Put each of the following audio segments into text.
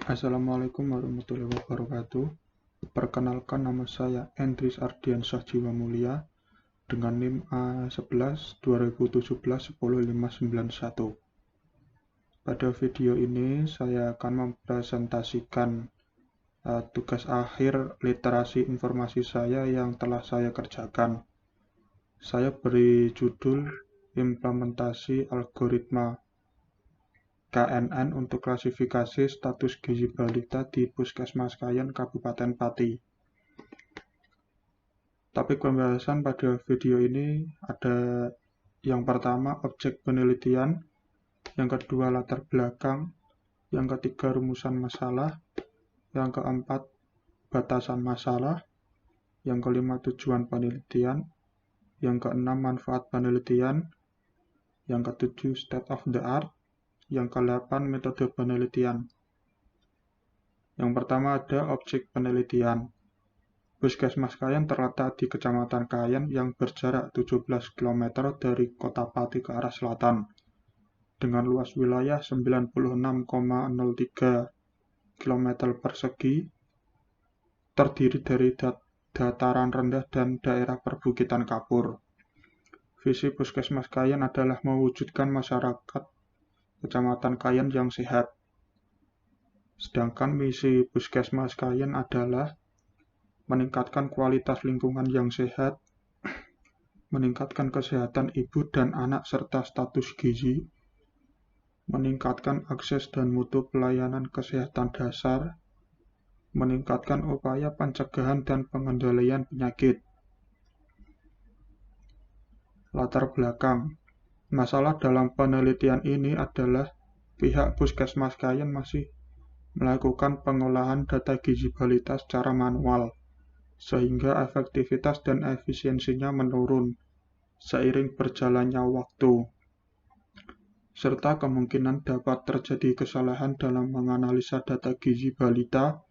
Assalamualaikum warahmatullahi wabarakatuh. Perkenalkan, nama saya Endris Ardiansyah Jiwa Mulia dengan NIM A11 2017 10591. Pada video ini saya akan mempresentasikan tugas akhir literasi informasi saya yang telah saya kerjakan. Saya beri judul implementasi algoritma KNN untuk klasifikasi status gizi balita di Puskesmas Kayen, Kabupaten Pati. Topik pembahasan pada video ini ada yang pertama objek penelitian, yang kedua latar belakang, yang ketiga rumusan masalah, yang keempat batasan masalah, yang kelima tujuan penelitian, yang keenam manfaat penelitian, yang ketujuh state of the art, yang ke-8 metode penelitian. Yang pertama ada objek penelitian. Puskesmas Kayen terletak di Kecamatan Kayen yang berjarak 17 km dari Kota Pati ke arah selatan, dengan luas wilayah 96,03 km persegi, terdiri dari dataran rendah dan daerah perbukitan kapur. Visi Puskesmas Kayen adalah mewujudkan masyarakat Kecamatan Kayen yang sehat. Sedangkan misi Puskesmas Kayen adalah meningkatkan kualitas lingkungan yang sehat, meningkatkan kesehatan ibu dan anak serta status gizi, meningkatkan akses dan mutu pelayanan kesehatan dasar, meningkatkan upaya pencegahan dan pengendalian penyakit. Latar belakang. Masalah dalam penelitian ini adalah pihak Puskesmas Kayen masih melakukan pengolahan data gizi balita secara manual, sehingga efektivitas dan efisiensinya menurun seiring berjalannya waktu, serta kemungkinan dapat terjadi kesalahan dalam menganalisa data gizi balita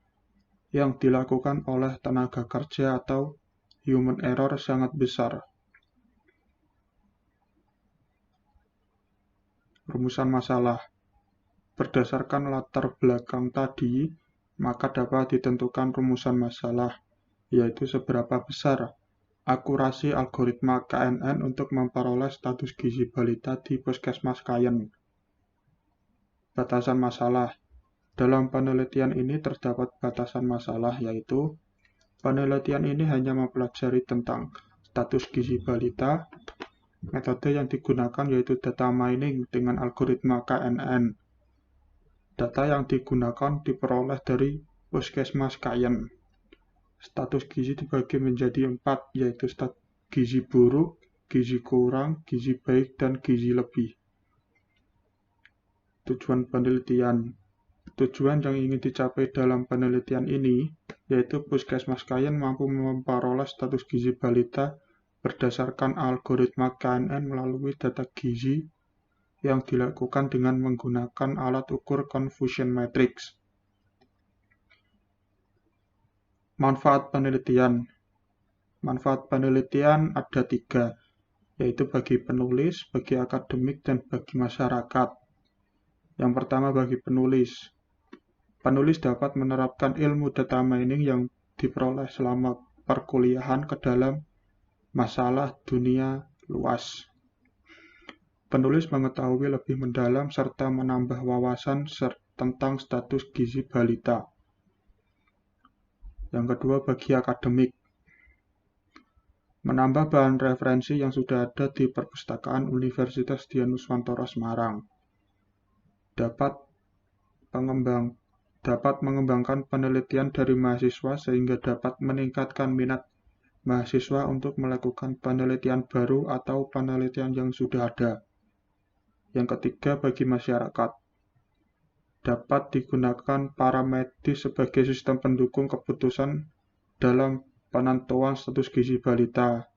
yang dilakukan oleh tenaga kerja atau human error sangat besar. Rumusan masalah. Berdasarkan latar belakang tadi, maka dapat ditentukan rumusan masalah, yaitu seberapa besar akurasi algoritma KNN untuk memperoleh status gizi balita di Puskesmas Kayen. Batasan masalah. Dalam penelitian ini terdapat batasan masalah, yaitu penelitian ini hanya mempelajari tentang status gizi balita. Metode yang digunakan yaitu data mining dengan algoritma KNN. Data yang digunakan diperoleh dari Puskesmas Kayen. Status gizi dibagi menjadi 4, yaitu gizi buruk, gizi kurang, gizi baik, dan gizi lebih. Tujuan penelitian. Tujuan yang ingin dicapai dalam penelitian ini, yaitu Puskesmas Kayen mampu memperoleh status gizi balita berdasarkan algoritma KNN melalui data gizi yang dilakukan dengan menggunakan alat ukur confusion matrix. Manfaat penelitian. Manfaat penelitian ada 3, yaitu bagi penulis, bagi akademik, dan bagi masyarakat. Yang pertama bagi penulis. Penulis dapat menerapkan ilmu data mining yang diperoleh selama perkuliahan ke dalam masalah dunia luas. Penulis mengetahui lebih mendalam serta menambah wawasan tentang status gizi balita. Yang kedua bagi akademik. Menambah bahan referensi yang sudah ada di perpustakaan Universitas Dianuswantoro Semarang. Dapat mengembangkan penelitian dari mahasiswa sehingga dapat meningkatkan minat mahasiswa untuk melakukan penelitian baru atau penelitian yang sudah ada. Yang ketiga bagi masyarakat. Dapat digunakan para medis sebagai sistem pendukung keputusan dalam penentuan status gizi balita.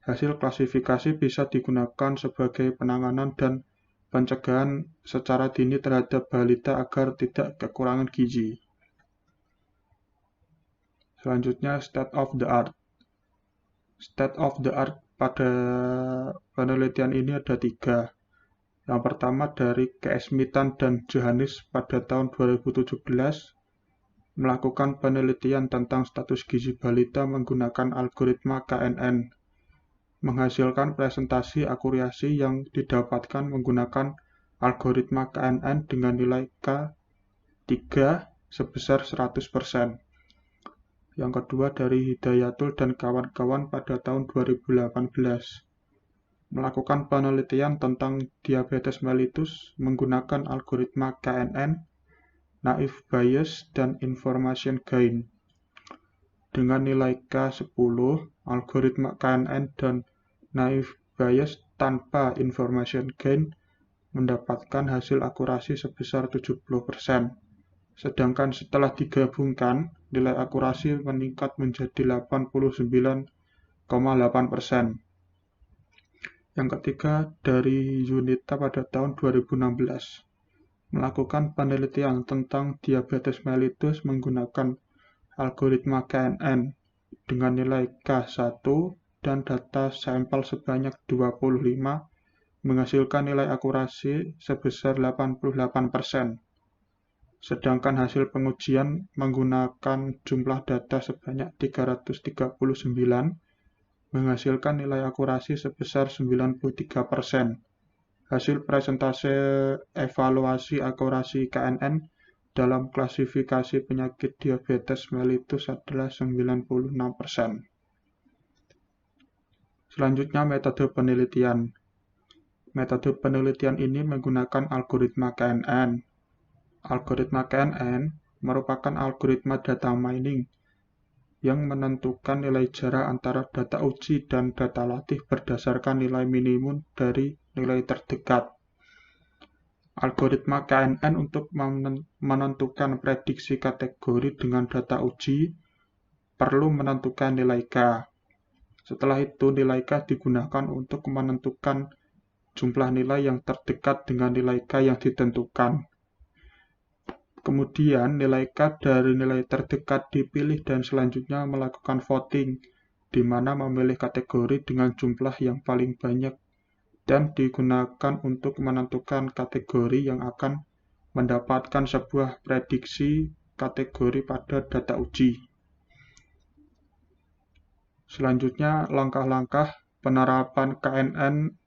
Hasil klasifikasi bisa digunakan sebagai penanganan dan pencegahan secara dini terhadap balita agar tidak kekurangan gizi. Selanjutnya, state of the art. State of the art pada penelitian ini ada 3, Yang pertama dari Keesmitan dan Johannes pada tahun 2017 melakukan penelitian tentang status gizi balita menggunakan algoritma KNN, menghasilkan presentasi akurasi yang didapatkan menggunakan algoritma KNN dengan nilai K3 sebesar 100%. Yang kedua dari Hidayatul dan kawan-kawan pada tahun 2018 melakukan penelitian tentang diabetes mellitus menggunakan algoritma KNN, naive Bayes, dan information gain. Dengan nilai K10, algoritma KNN dan naive Bayes tanpa information gain mendapatkan hasil akurasi sebesar 70%. Sedangkan setelah digabungkan, nilai akurasi meningkat menjadi 89,8%. Yang ketiga, dari Yunita pada tahun 2016, melakukan penelitian tentang diabetes mellitus menggunakan algoritma KNN dengan nilai K1 dan data sampel sebanyak 25, menghasilkan nilai akurasi sebesar 88%. Sedangkan hasil pengujian menggunakan jumlah data sebanyak 339, menghasilkan nilai akurasi sebesar 93%. Hasil presentase evaluasi akurasi KNN dalam klasifikasi penyakit diabetes mellitus adalah 96%. Selanjutnya metode penelitian. Metode penelitian ini menggunakan algoritma KNN. Algoritma KNN merupakan algoritma data mining yang menentukan nilai jarak antara data uji dan data latih berdasarkan nilai minimum dari nilai terdekat. Algoritma KNN untuk menentukan prediksi kategori dengan data uji perlu menentukan nilai K. Setelah itu, nilai K digunakan untuk menentukan jumlah nilai yang terdekat dengan nilai K yang ditentukan. Kemudian nilai K dari nilai terdekat dipilih dan selanjutnya melakukan voting, di mana memilih kategori dengan jumlah yang paling banyak dan digunakan untuk menentukan kategori yang akan mendapatkan sebuah prediksi kategori pada data uji. Selanjutnya, langkah-langkah penerapan KNN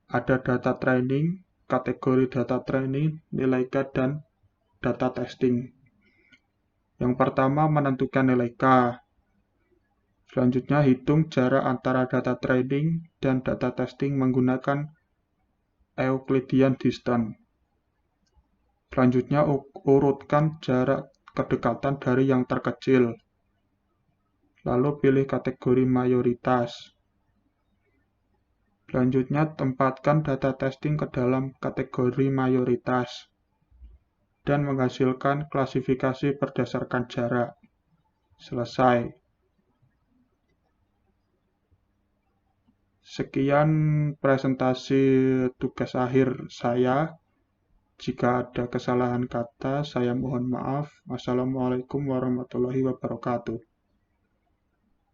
ada data training, kategori data training, nilai K, dan data testing. Yang pertama, menentukan nilai K. Selanjutnya, hitung jarak antara data training dan data testing menggunakan Euclidean distance. Selanjutnya, urutkan jarak kedekatan dari yang terkecil. Lalu pilih kategori mayoritas. Selanjutnya, tempatkan data testing ke dalam kategori mayoritas dan menghasilkan klasifikasi berdasarkan jarak. Selesai. Sekian presentasi tugas akhir saya. Jika ada kesalahan kata, saya mohon maaf. Wassalamualaikum warahmatullahi wabarakatuh.